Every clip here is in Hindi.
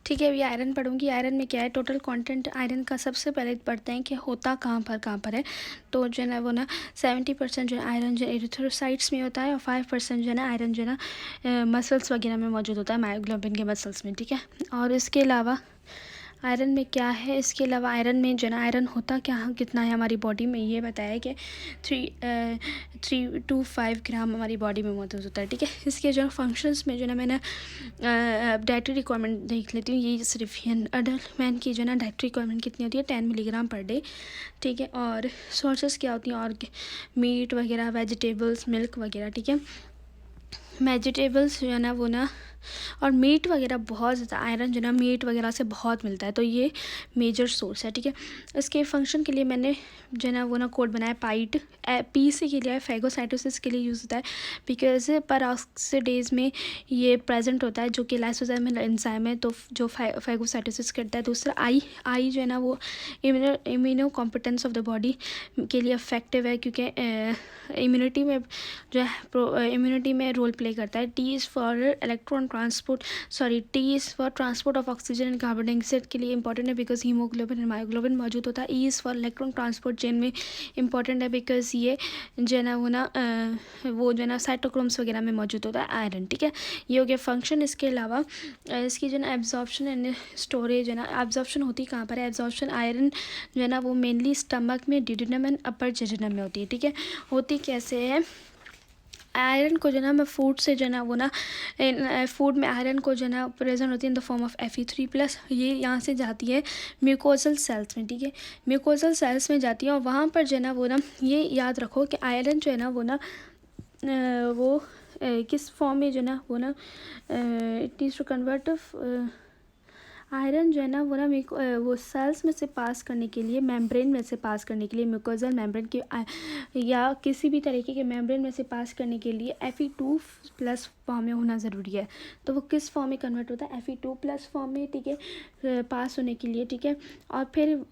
ठीक है, अभी आयरन पढ़ूंगी। आयरन में क्या है, टोटल कंटेंट आयरन का सबसे पहले पढ़ते हैं कि होता कहाँ पर है। तो जो है ना वो ना 70% जो है आयरन जो एरिथ्रोसाइट्स में होता है और 5% जो है ना आयरन जो है ना मसल्स वगैरह में मौजूद होता है, मायोग्लोबिन के मसल्स में। ठीक है, और इसके अलावा आयरन में क्या है, इसके अलावा आयरन में जो है ना आयरन होता क्या कितना है हमारी बॉडी में, ये बताया कि 3 to 5 ग्राम हमारी बॉडी में मौजूद होता है। ठीक है, इसके जो फंक्शंस में जो है ना मैंने डाइटरी रिक्वायरमेंट देख लेती हूँ। ये सिर्फ अडल्ट मैन की जो है ना डाइटरी रिक्वायरमेंट कितनी होती है, 10 मिलीग्राम पर डे। ठीक है, और सोर्सेस क्या होती हैं, और मीट वगैरह, वेजिटेबल्स, मिल्क वगैरह। ठीक है, वेजिटेबल्स जो है ना वो ना और मीट वगैरह बहुत ज़्यादा आयरन जो है ना मीट वगैरह से बहुत मिलता है, तो ये मेजर सोर्स है। ठीक है, इसके फंक्शन के लिए मैंने जो है ना वो ना कोड बनाया पाइट। पी से के लिए फैगोसाइटोसिस के लिए यूज़ होता है, बिकॉज पर ऑक्सीडेज में ये प्रेजेंट होता है जो कि लाइसोजाइमल एंजाइम है, तो जो फैगोसाइटोसिस करता है। दूसरा आई जो है ना वो immuno competence of the body के लिए इफेक्टिव है, क्योंकि इम्यूनिटी में जो है इम्यूनिटी में रोल प्ले करता है। T is for electron transport, T is for transport of oxygen and carbon dioxide के लिए इंपॉर्टेंट है, बिकॉज हीमोग्लोबिन एंड मायोग्लोबिन मौजूद होता है। E is for electron transport chain में इंपॉर्टेंट है, बिकॉज ये जो है ना वो जो है ना साइटोक्रोम्स वगैरह में मौजूद होता है आयरन। ठीक है, ये हो गया फंक्शन। इसके अलावा इसकी जो है एब्जॉर्प्शन एंड स्टोरेज है ना, एब्जॉर्प्शन होती कहाँ पर है, एब्जॉर्प्शन आयरन जो है ना वो मेनली स्टमक में, डिडनम एंड अपर जेजनम में होती है। ठीक है, होती कैसे है, आयरन को जो है ना मैं फूड से जो है ना वो ना फूड में आयरन को जो है ना प्रेजेंट होती है इन द फॉर्म ऑफ Fe3+। ये यहाँ से जाती है म्यूकोजल सेल्स में। ठीक है, म्यूकोजल सेल्स में जाती है और वहाँ पर जो है ना वो ना ये याद रखो कि आयरन जो है ना वो ना किस फॉर्म में जो है ना वो ना it is to convert iron जो है ना वो ना वो सेल्स में से पास करने के लिए, मेम्ब्रेन में से पास करने के लिए, म्यूकोजल मेम्ब्रेन के या किसी भी तरीके के मेम्ब्रेन में से पास करने के लिए Fe2+ फॉर्म में होना ज़रूरी है। तो वो किस फॉर्म में कन्वर्ट होता है, Fe2+ फॉर्म में। ठीक है, पास होने के लिए। ठीक है, और फिर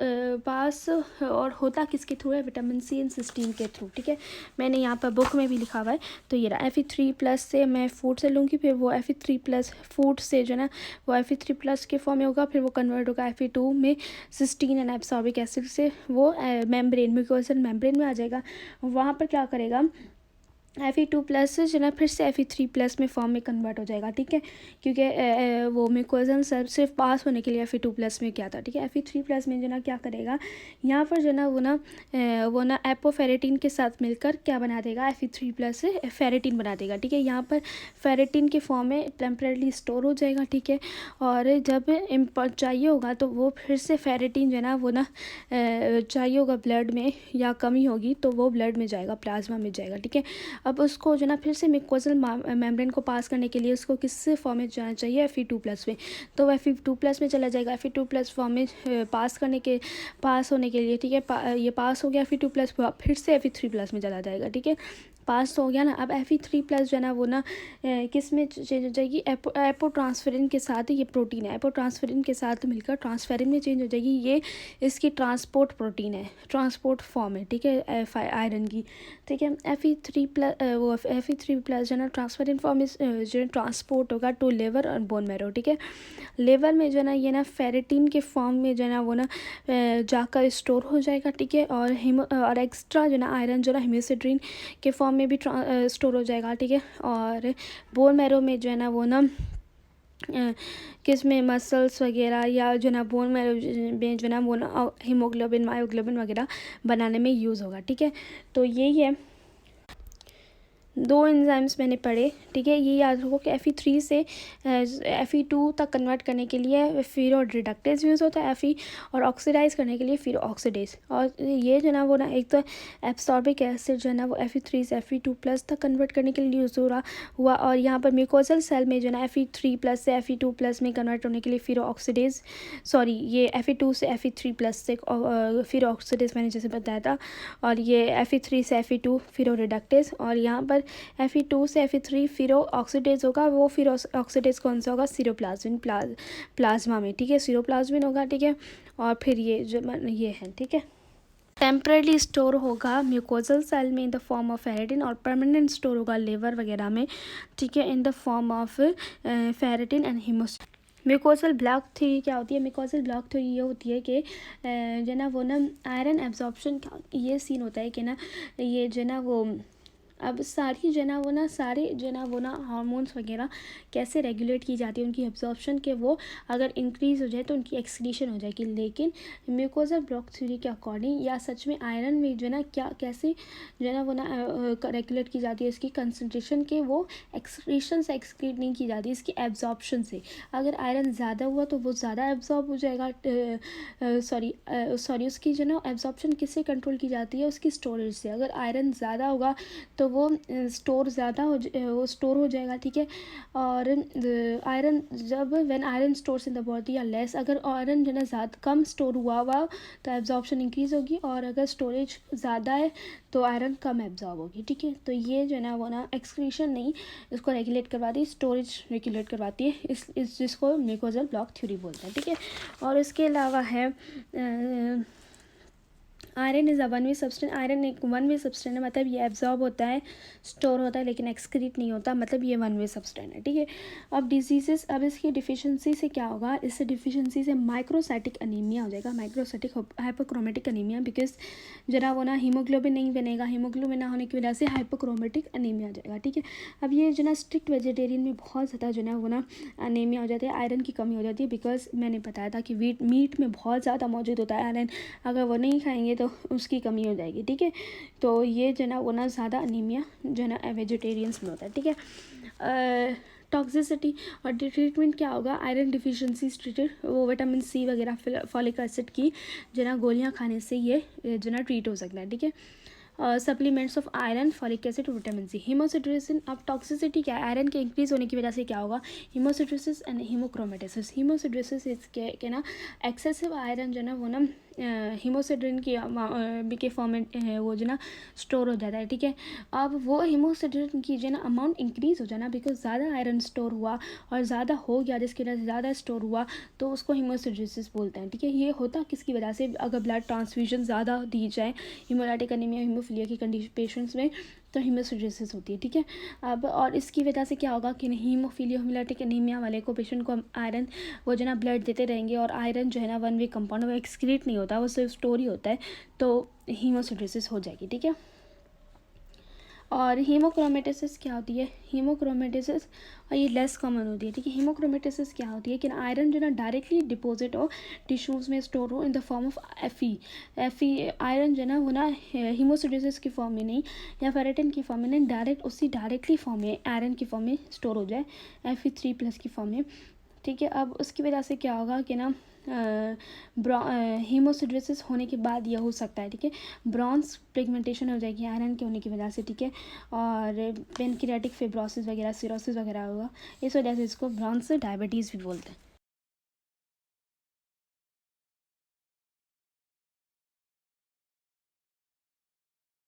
पास और होता किसके थ्रू है, विटामिन सी एंड सिस्टीन के थ्रू। ठीक है, मैंने यहाँ पर बुक में भी लिखा हुआ है। तो ये रहा Fe3+ से मैं फूड से लूँगी, फिर वो Fe3+ फूड से जो है ना वो Fe3+ के फॉर्म में होगा, फिर वो कन्वर्ट होगा Fe2 में सिस्टीन एंड एब्सॉर्बिक एसिड से, वो मेम्ब्रेन म्यूकोजल मेम्ब्रेन में आ जाएगा। वहाँ पर क्या करेगा, Fe2+ जो ना फिर से Fe3+ में फॉर्म में कन्वर्ट हो जाएगा। ठीक है, क्योंकि वो म्यूकोजल सेल सिर्फ पास होने के लिए Fe2+ में क्या था। ठीक है, Fe3+ में जो ना क्या करेगा, यहाँ पर जो ना वो ना एपोफेरेटिन के साथ मिलकर क्या बना देगा, Fe3+ से फेरेटिन बना देगा। ठीक है, यहाँ पर फेरेटिन के फॉर्म में टेम्परेली स्टोर हो जाएगा। ठीक है, और जब चाहिए होगा तो वो फिर से फेरेटिन जो है ना वो ना चाहिए होगा ब्लड में या कमी होगी तो वो ब्लड में जाएगा, प्लाज्मा में जाएगा। ठीक है, अब उसको जो ना फिर से म्यूकोजल मेम्ब्रेन को पास करने के लिए उसको किस फॉर्म में जाना चाहिए, Fe2+ में। तो वह Fe2+ में चला जाएगा, Fe2+ फॉर्म में पास होने के लिए। ठीक है, ये पास हो गया Fe2+, फिर से Fe3+ में चला जाएगा। ठीक है, पास तो हो गया ना। अब Fe3+ जो है ना वो ना किस में चेंज हो जाएगी, एपो ट्रांसफेरिन के साथ। ये प्रोटीन है, एपो ट्रांसफेरिन के साथ मिलकर ट्रांसफेरिन में चेंज हो जाएगी। ये इसकी ट्रांसपोर्ट प्रोटीन है, ट्रांसपोर्ट फॉर्म है। ठीक है, आयरन की। ठीक है, Fe3+ जो है ना ट्रांसफेरिन फॉर्म जो ट्रांसपोर्ट होगा टू लिवर और बोन मैरो। ठीक है, लिवर में जो है ना ये ना फेरेटिन के फॉर्म में जो है ना वो ना जाकर स्टोर हो जाएगा। ठीक है, और एक्स्ट्रा जो ना आयरन जो ना हेमोसिड्रिन के फॉर्म में भी स्टोर हो जाएगा। ठीक है, और बोन मैरो में जो है ना वो ना किस में मसल्स वगैरह या जो ना बोन मैरो में जो ना वो ना हीमोग्लोबिन मायोग्लोबिन वगैरह बनाने में यूज़ होगा। ठीक है, तो यही है, 2 एंजाइम्स मैंने पढ़े। ठीक है, ये याद रखो कि Fe3 से Fe2 तक कन्वर्ट करने के लिए फिर रिडक्टेज यूज़ होता है, Fe और ऑक्सीडाइज करने के लिए फिर ऑक्सीडेज। और ये जो ना वो ना एक तो एब्सॉर्बिक एसिड जो है ना वो Fe3 से Fe2+ तक कन्वर्ट करने के लिए यूज़ हुआ और यहाँ पर म्यूकोजल सेल में जो ना Fe3+ से Fe2+ में कन्वर्ट होने के लिए फिर ऑक्सीडेज, ये Fe2 से Fe3+ से फिर ऑक्सीडेज मैंने जैसे बताया था, और ये Fe3 से Fe2 फिर रिडक्टेज, और यहाँ पर Fe2 से Fe3 फिर ऑक्सीडेज होगा। वो फिर ऑक्सीडेज कौन सा होगा, सीरोप्लाज्मिन प्लाज्मा में। ठीक है, सीरोप्लाज्मिन होगा। ठीक है, और फिर ये है। ठीक है, टेम्परेली स्टोर होगा म्यूकोजल सेल में इन द फॉर्म ऑफ फेरेटिन, और परमानेंट स्टोर होगा लिवर वगैरह में। ठीक है, इन the form of ferritin and mucosal block theory क्या होती है? म्यूकोसल ब्लॉक थ्योरी ये होती है कि जो ना वो ना आयरन एब्जॉर्प्शन का ये सीन होता है कि ना ये जो ना वो अब सारी जो ना वो ना सारे जो ना वो ना हार्मोन्स वगैरह कैसे रेगुलेट की जाती है उनकी एब्जॉर्प्शन के, वो अगर इंक्रीज़ हो जाए तो उनकी एक्सक्रीशन हो जाएगी। लेकिन म्यूकोसल ब्लॉक थ्योरी के अकॉर्डिंग या सच में आयरन में जो ना क्या कैसे जो ना वो ना रेगुलेट की जाती है इसकी कंसनट्रेशन के, वो एक्सक्रीशन से एक्सक्रीट नहीं की जाती, इसकी एब्जॉर्प्शन से। अगर आयरन ज़्यादा हुआ तो वो ज़्यादा एब्जॉर्ब हो जाएगा, सॉरी उसकी जो ना एब्जॉर्प्शन किससे कंट्रोल की जाती है? उसकी स्टोरेज से। अगर आयरन ज़्यादा होगा तो वो स्टोर ज़्यादा वो स्टोर हो जाएगा, ठीक है। और आयरन जब when iron stores in the body या लेस, अगर आयरन जो है ज़्यादा कम स्टोर हुआ तो एब्जॉर्प्शन इंक्रीज़ होगी, और अगर स्टोरेज ज़्यादा है तो आयरन कम एब्जॉर्ब होगी, ठीक है। तो ये जो है ना वो ना एक्सक्रीशन नहीं, इसको रेगुलेट करवाती है, स्टोरेज रेगुलेट करवाती है, इस जिसको म्यूकोसल ब्लॉक थ्योरी बोलते हैं, ठीक है। और इसके अलावा है iron is a one way substance. Iron एक वन वे सब्सटेंस है, मतलब ये एब्जॉर्ब होता है, स्टोर होता है, लेकिन एक्सक्रीट नहीं होता, मतलब ये वन वे सब्सटेंस है, ठीक है। अब डिजीजेस, अब इसकी डिफिशियंसी से क्या होगा? इससे डिफिशियंसी से माइक्रोसाइटिक अनीमिया हो जाएगा, माइक्रोसाइटिक हाइपोक्रोमेटिक अनीमिया, बिकॉज जरा वो ना हीमोग्लोबिन नहीं बनेगा, हीमोग्लोबिन ना होने की वजह से हाइपोक्रोमेटिक अनीमिया हो जाएगा, ठीक है। अब ये जो ना स्ट्रिक्ट वेजिटेरियन में बहुत ज़्यादा जो ना वो ना अनीमिया हो जाती है, आयरन की कमी हो जाती है, बिकॉज मैंने बताया था कि मीट में बहुत ज़्यादा मौजूद होता है आयरन, अगर वो नहीं खाएंगे तो उसकी कमी हो जाएगी, ठीक है। तो ये जो ना वो ना ज़्यादा अनीमिया जो है ना वेजिटेरियंस में होता है, ठीक है। टॉक्सिसिटी और ट्रीटमेंट क्या होगा? आयरन डिफिशिएंसी ट्रीटेड, वो विटामिन सी वगैरह फॉलिक एसिड की जो ना गोलियां खाने से ये जो ना ट्रीट हो सकता है, ठीक है। Supplements of iron, folic acid, vitamin C. Haemosiderin, अब टॉक्सिसिटी क्या है? आयरन के इंक्रीज होने की वजह से क्या होगा? हीमोसिड्रेसिस एंड हीमोक्रोमेटोसिस। हीमोसिड्रेसिस के ना एक्सेसिव आयरन जो ना वो ना हीमोसिड्रिन के फॉर्म में वो जो ना स्टोर हो जाता है, ठीक है। अब वो हीमोसिड्रिन की जो ना अमाउंट इंक्रीज़ हो जाना, बिकॉज ज़्यादा आयरन स्टोर हुआ और ज़्यादा हो गया, जिसकी वजह से ज़्यादा स्टोर हुआ, तो उसको हीमोसिड्रेसिस बोलते हैं, ठीक है। ये होता किसकी वजह से? अगर ब्लड ट्रांसफ्यूजन ज़्यादा दी जाए हीमोलाइटिक एनीमिया, हीमोफीलिया की कंडीशन पेशेंट्स में, तो हीमोसिड्रेसिस होती है, ठीक है। अब और इसकी वजह से क्या होगा कि हीमोफीलिया हीमोलाइटिक एनीमिया वाले को पेशेंट को आयरन वो जो ना ब्लड देते रहेंगे, और आयरन जो है ना वन वे कंपाउंड, वो एक्सक्रीट नहीं होता, वो सिर्फ स्टोर ही होता है, तो हीमोसिड्रेसिस हो जाएगी, ठीक है। और हीमोक्रोमेटोसिस क्या होती है? हीमोक्रोमेटोसिस और ये लेस कॉमन होती है, ठीक है। हीमोक्रोमेटोसिस क्या होती है कि आयरन जो ना डायरेक्टली डिपॉजिट हो टिश्यूज़ में, स्टोर हो इन द फॉर्म ऑफ एफी आयरन जो ना वो ना हीमोसिडोसिस की फॉर्म में नहीं या फेरेटिन की फॉर्म में नहीं, डायरेक्टली फॉर्म में आयरन की फॉर्म में स्टोर हो जाए, Fe3+ की फॉर्म में, ठीक है। अब उसकी वजह से क्या होगा कि ना हीमोसिड्रेसिस होने के बाद यह हो सकता है, ठीक है। ब्रॉन्ज पिगमेंटेशन हो जाएगी आयरन के होने की वजह से, ठीक है। और पेनक्रियाटिक फिब्रोसिस वगैरह, सिरोसिस वगैरह होगा, इस वजह से इसको ब्रॉन्ज डायबिटीज़ भी बोलते हैं।